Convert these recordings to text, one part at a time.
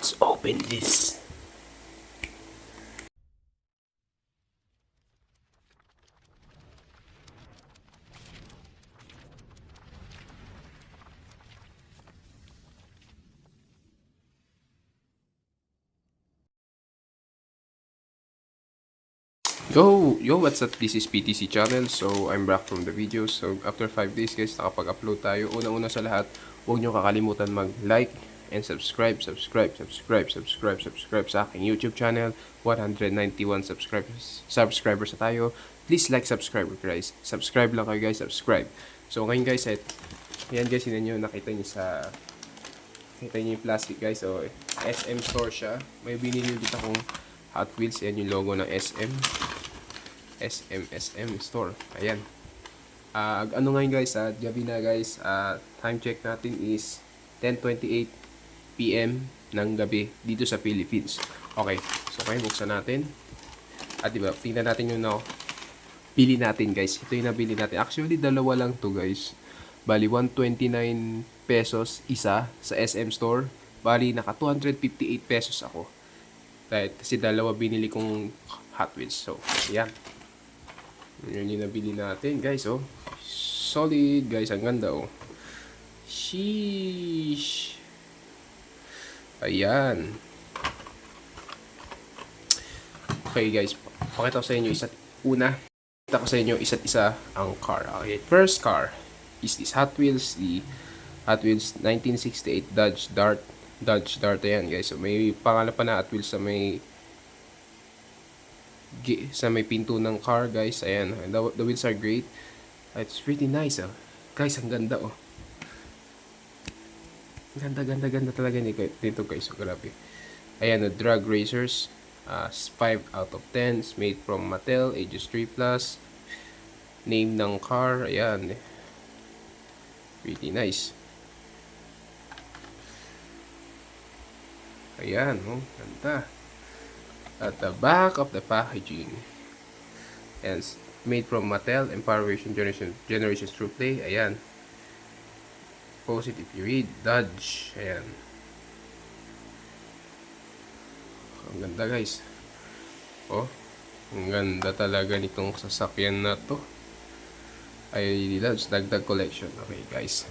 Let's open this. Yo, what's up? This is PTC channel. So, I'm back from the video. So, after 5 days guys, nakapag-upload tayo. Una-una sa lahat, huwag nyo kakalimutan mag-like and subscribe sa aking YouTube channel. 191 subscribers na tayo. Please like, subscribe guys. Subscribe lang kayo guys, subscribe. So, ngayon guys, yan guys, yun nyo, nakita nyo yung plastic guys. So, SM store siya. May binili dito akong Hot Wheels. Yan yung logo ng SM store. Ayan. Ano ngayon guys, gabi na guys. Time check natin is 10:28 PM ng gabi dito sa Philippines. Okay. So, buksan natin. At diba, tingnan natin yung pili natin guys. Ito yung nabili natin. Actually, dalawa lang to guys. Bali, 129 pesos isa sa SM store. Bali, naka 258 pesos ako. Kasi dalawa binili kong Hot Wheels. So, ayan. Yun yung nabili natin, guys, oh. Solid, guys. Ang ganda, oh. Sheesh. Ayan. Okay, guys. Pakita ko sa inyo Pakita ko sa inyo isa't isa ang car. Okay, first car is this Hot Wheels. The Hot Wheels 1968 Dodge Dart. Ayan, guys. So, may pangalan pa na Hot Wheels sa may pinto ng car, guys. Ayan, the wheels are great. It's pretty nice, oh. Guys, ang ganda, oh. Ganda talaga dito, guys. So, grabe. Ayan, the drag racers. 5 out of 10. It's made from Mattel, ages 3+. Name ng car. Ayan. Pretty nice. Ayan, oh. Ganda. At the back of the packaging, and made from Mattel, Empoweration Generations True Play. Ayan. Post it if you read. Dodge. Ayan. Ang ganda, guys. Oh, ang ganda talaga nitong sasakyan na to. Ay, Dodge Dagdag Collection. Okay, guys.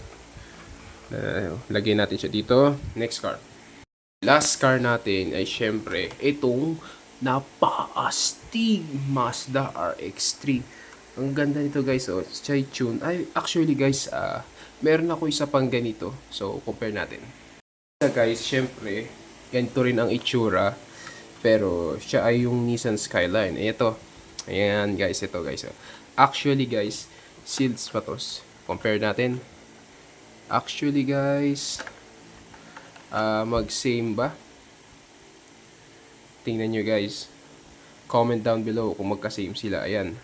Lagay natin siya dito. Next car. Last car natin ay syempre itong napaka-astig Mazda RX-3. Ang ganda nito, guys, oh. Stay tuned. Ay, actually, guys, meron ako isa pang ganito. So, compare natin. Guys, syempre, ganito rin ang itsura. Pero, siya ay yung Nissan Skyline. Ito. Ayan, guys, ito, guys. Oh. Actually, guys, sealed pa to. Compare natin. Actually, guys, mag-same ba? Tingnan nyo, guys. Comment down below kung magka-same sila. Ayan.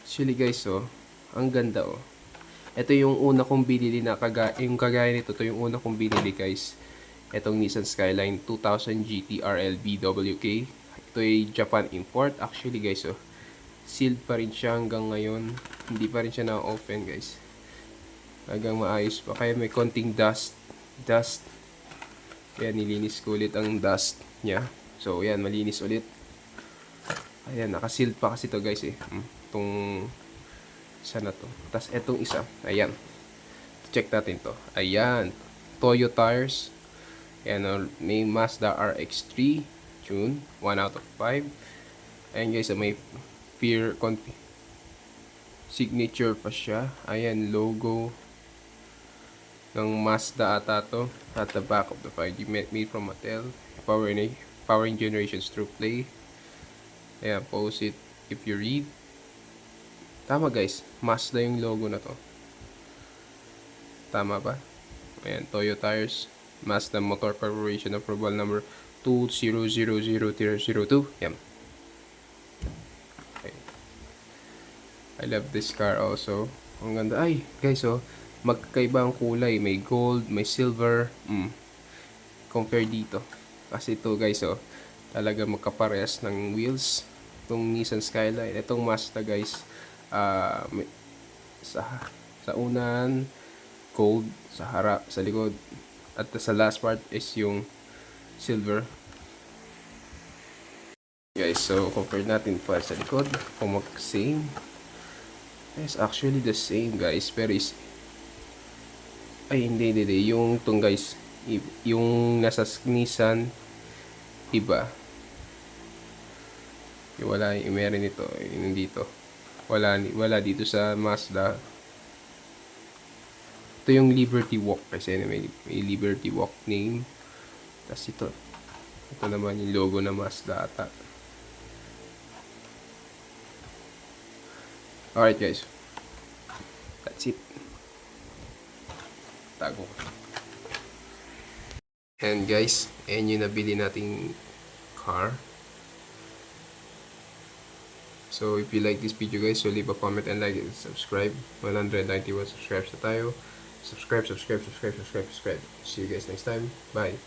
Actually, guys, oh, ang ganda, oh. Ito yung una kong binili na yung kagaya nito. Ito yung una kong binili, guys. Itong Nissan Skyline 2000 GT RL BWK. Ito ay Japan import. Actually, guys, oh, sealed pa rin siya hanggang ngayon. Hindi pa rin siya na-open, guys. Hanggang maayos pa. Kaya may konting dust. Kaya nilinis ko ulit ang dust niya. So, ayan, malinis ulit. Ayan, naka-sealed pa kasi to, guys, eh. Itong isa na to. Tapos, etong isa. Ayan. Check natin to. Ayan. Toyo tires. Ayan, may Mazda RX-3. Tune. 1 out of 5. Ayan, guys, may signature pa siya. Ayan, logo ng Mazda ata to. At the back of the 5D made from Mattel. Powering Generations True Play. Ayan, post it if you read. Tama, guys. Mazda yung logo na to. Tama ba? Ayan, Toyo Tires. Mazda Motor Corporation Approval number 200002. Yan. Okay. I love this car also. Ang ganda. Ay, guys, oh. Magkaiba ang kulay. May gold, may silver. Compare dito. Kasi ito, guys, oh, talaga magkaparehas ng wheels. Itong Nissan Skyline. Itong Mazda, guys, sa unan, gold, sa harap, sa likod. At sa last part is yung silver. Guys, so compare natin pa sa likod. Kung mag-same. It's actually the same guys. Pero is... Ay, hindi. Yung tong guys. Yung nasa Nissan. Iba. Yung wala yung meron ito. Yung dito. Wala dito sa Mazda. Ito yung Liberty Walk. Kasi may Liberty Walk name. Tapos ito naman yung logo na Mazda ata. Alright guys. That's it. Tago. And guys, ayan yung nabili nating car. So if you like this video guys, so leave a comment and like it and subscribe. 191 subscribers na tayo. Subscribe. See you guys next time. Bye.